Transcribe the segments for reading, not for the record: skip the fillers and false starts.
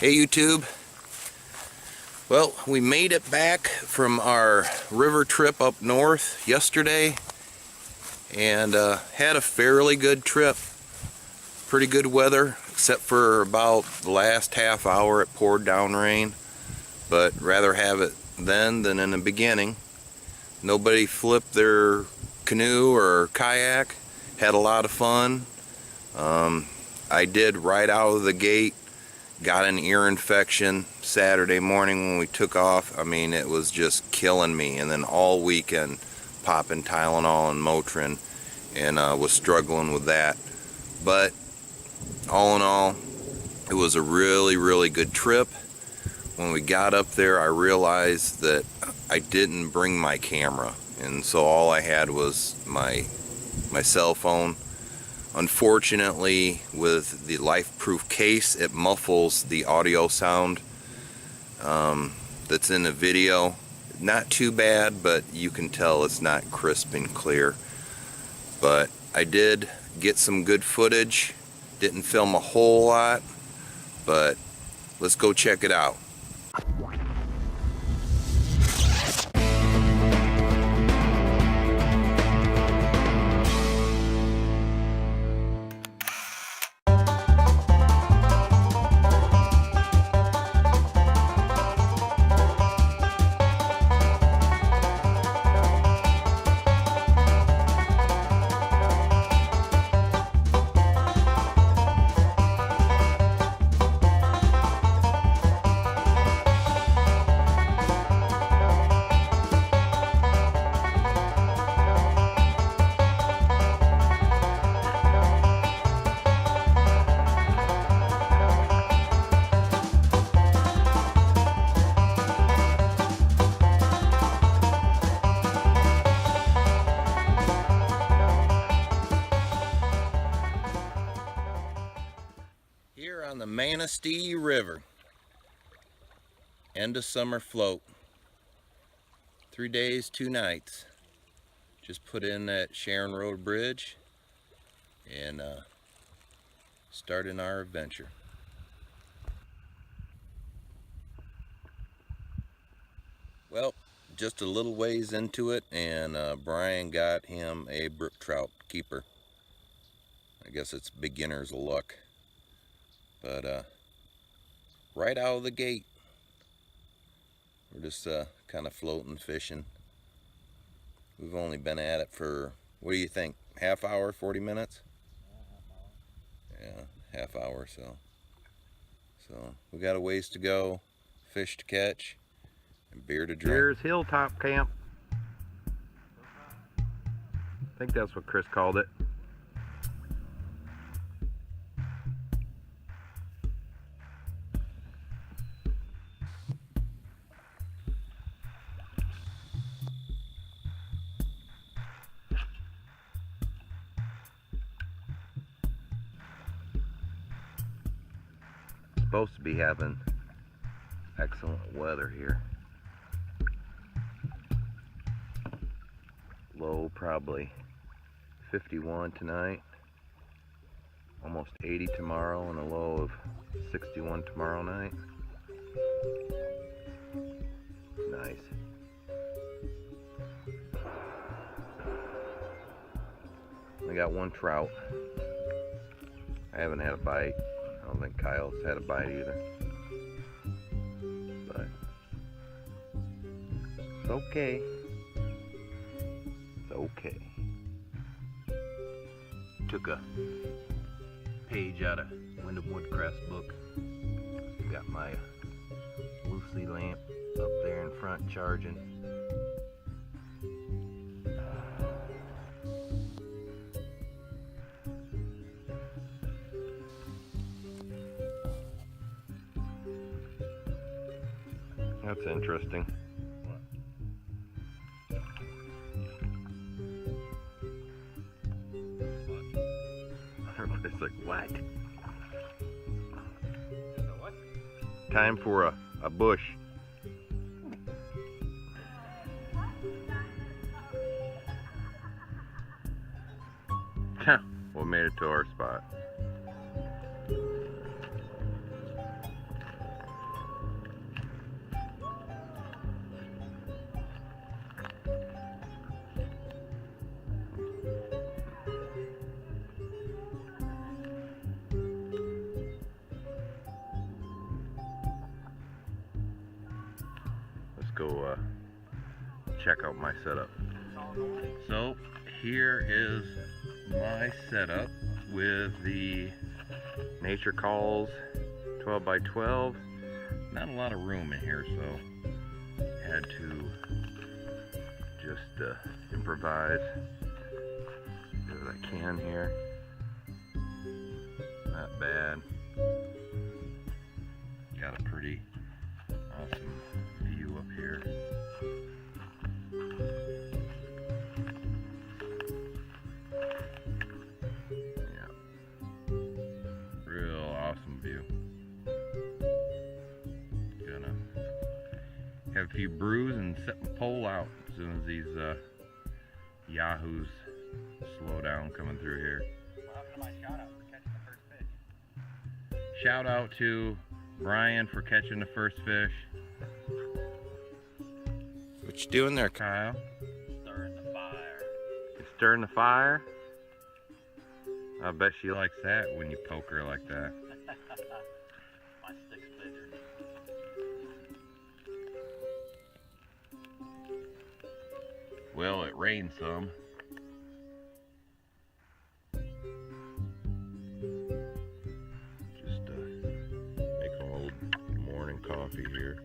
Hey YouTube. Well, we made it back from our river trip up north yesterday and had a fairly good trip. Pretty good weather, except for about the last half hour it poured down rain, but rather have it then than in the beginning. Nobody flipped their canoe or kayak. Had a lot of fun. I did right out of the gate. Got an ear infection Saturday morning when we took off. I mean, it was just killing me. And then all weekend popping Tylenol and Motrin, and was struggling with that. But all in all, it was a really good trip. When we got up there, I realized that I didn't bring my camera, and so all I had was my cell phone. Unfortunately, with the LifeProof case, it muffles the audio sound that's in the video. Not too bad, but you can tell it's not crisp and clear. But I did get some good footage. Didn't film a whole lot, but let's go check it out. Here on the Manistee River, end of summer float, 3 days, 2 nights. Just put in that Sharon Road Bridge and starting our adventure. Well, just a little ways into it, and Brian got him a brook trout keeper. I guess it's beginner's luck. But right out of the gate, we're just kind of floating, fishing. We've only been at it for, what do you think, half hour, 40 minutes? Yeah, half hour. So we got a ways to go, fish to catch, and beer to drink. Here's Hilltop Camp. I think that's what Chris called it. Supposed to be having excellent weather here. Low probably 51 tonight, almost 80 tomorrow, and a low of 61 tomorrow night. Nice. I got one trout. I haven't had a bite. I don't think Kyle's had a bite either. But it's okay. It's okay. Took a page out of Wyndham Woodcraft's book. Got my Lucy lamp up there in front charging. That's interesting. Everybody's like, what? What? Time for a bush. We made it to our spot. go check out my setup. So here is my setup with the Nature Calls 12 by 12. Not a lot of room in here, so had to just improvise as I can here. Not bad. Got a pretty awesome view up here. Yeah, real awesome view. Gonna have a few brews and set my pole out as soon as these yahoos slow down coming through here. What happened to my shout out for catching the first fish? Shout out to Brian for catching the first fish. What you doing there, Kyle? Stirring the fire. You stirring the fire? I bet she likes that when you poke her like that. My stick's bigger. Well, it rained some. Just make a old morning coffee here.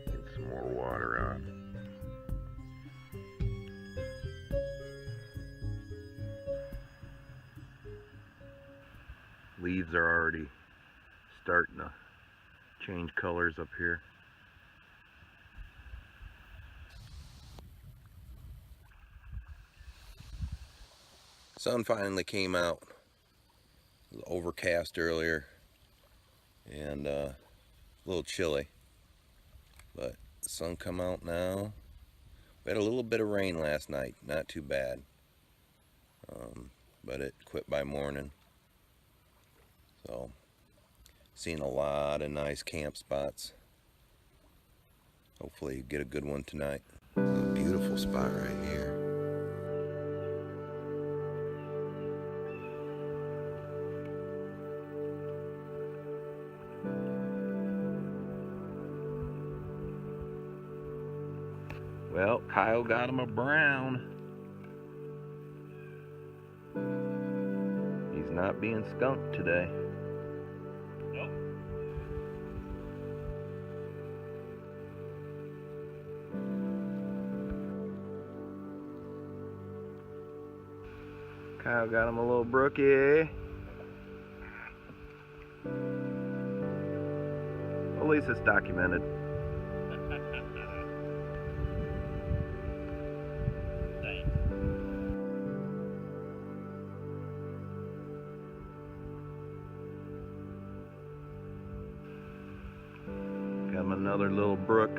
Get some more water on. Leaves are already starting to change colors up here. Sun finally came out. It was overcast earlier and a little chilly, but the sun come out now. We had a little bit of rain last night, not too bad, but it quit by morning. So seen a lot of nice camp spots. Hopefully get a good one tonight. It's a beautiful spot right here. Well, Kyle got him a brown. He's not being skunked today. Nope. Kyle got him a little brookie. At least it's documented. Thanks. Got him another little brook.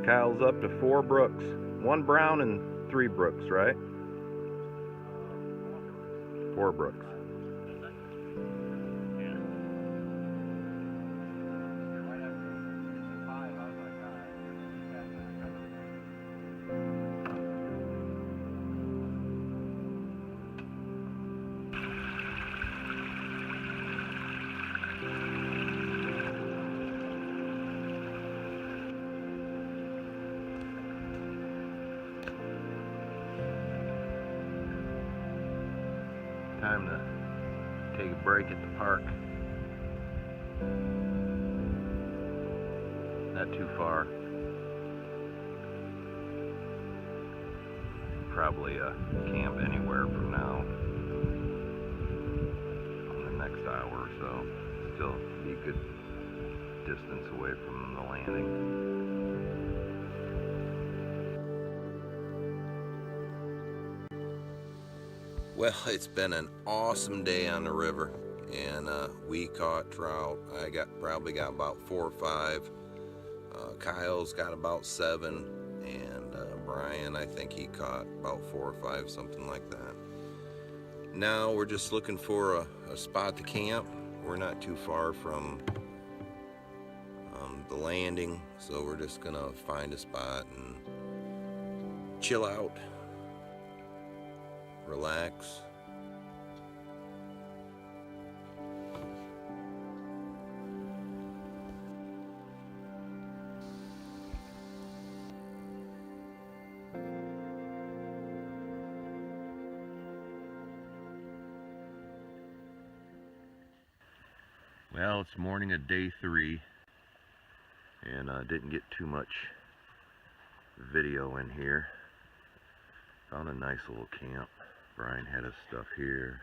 Kyle's up to 4 brooks. 1 brown and 3 brooks, right? 4 brooks. Yeah. Right after you hit the 5, I was like, Time to take a break at the park. Not too far. Probably camp anywhere from now in the next hour or so. Still be a good distance away from the landing. Well, it's been an awesome day on the river, and we caught trout. I probably got about 4 or 5. Kyle's got about 7, and Brian, I think he caught about 4 or 5, something like that. Now we're just looking for a spot to camp. We're not too far from the landing, so we're just gonna find a spot and chill out, relax, Well, it's morning of day 3, and I didn't get too much video in here. Found a nice little camp. Brian had his stuff here.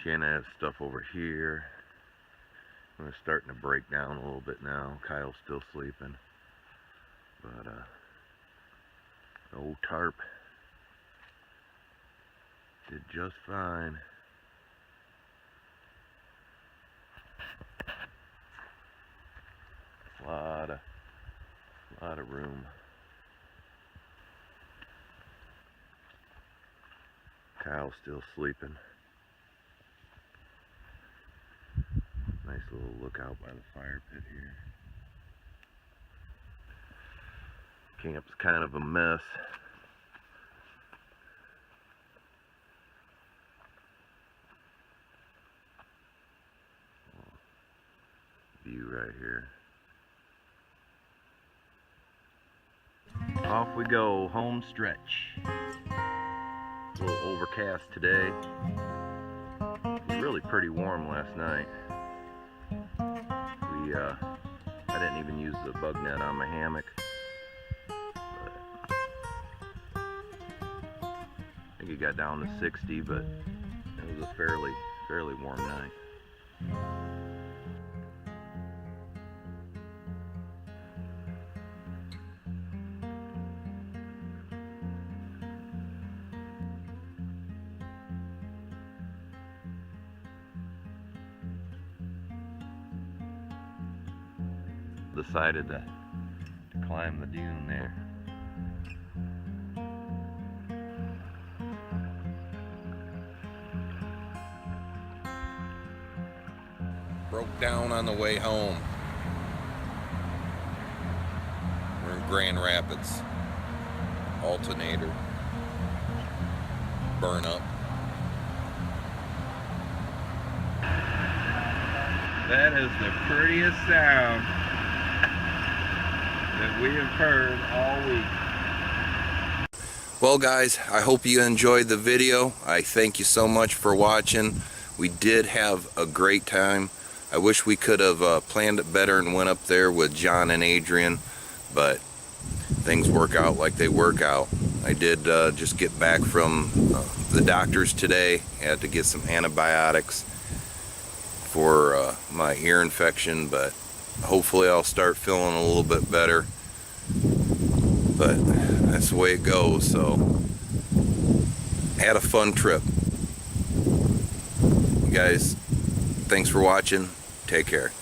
Shannon has stuff over here. It's starting to break down a little bit now. Kyle's still sleeping, but the old tarp did just fine. A lot of room. Kyle's still sleeping. Nice little lookout by the fire pit here. Camp's kind of a mess. View right here. Off we go, home stretch. A little overcast today. It was really pretty warm last night. I didn't even use the bug net on my hammock. But I think it got down to 60, but it was a fairly warm night. Decided to climb the dune there. Broke down on the way home. We're in Grand Rapids. Alternator. Burn up. That is the prettiest sound that we have heard all week. Well guys, I hope you enjoyed the video. I thank you so much for watching. We did have a great time. I wish we could have planned it better and went up there with John and Adrian, but things work out like they work out. I did just get back from the doctors today. Had to get some antibiotics for my ear infection, but hopefully I'll start feeling a little bit better. But that's the way it goes. So had a fun trip. You guys, thanks for watching. Take care.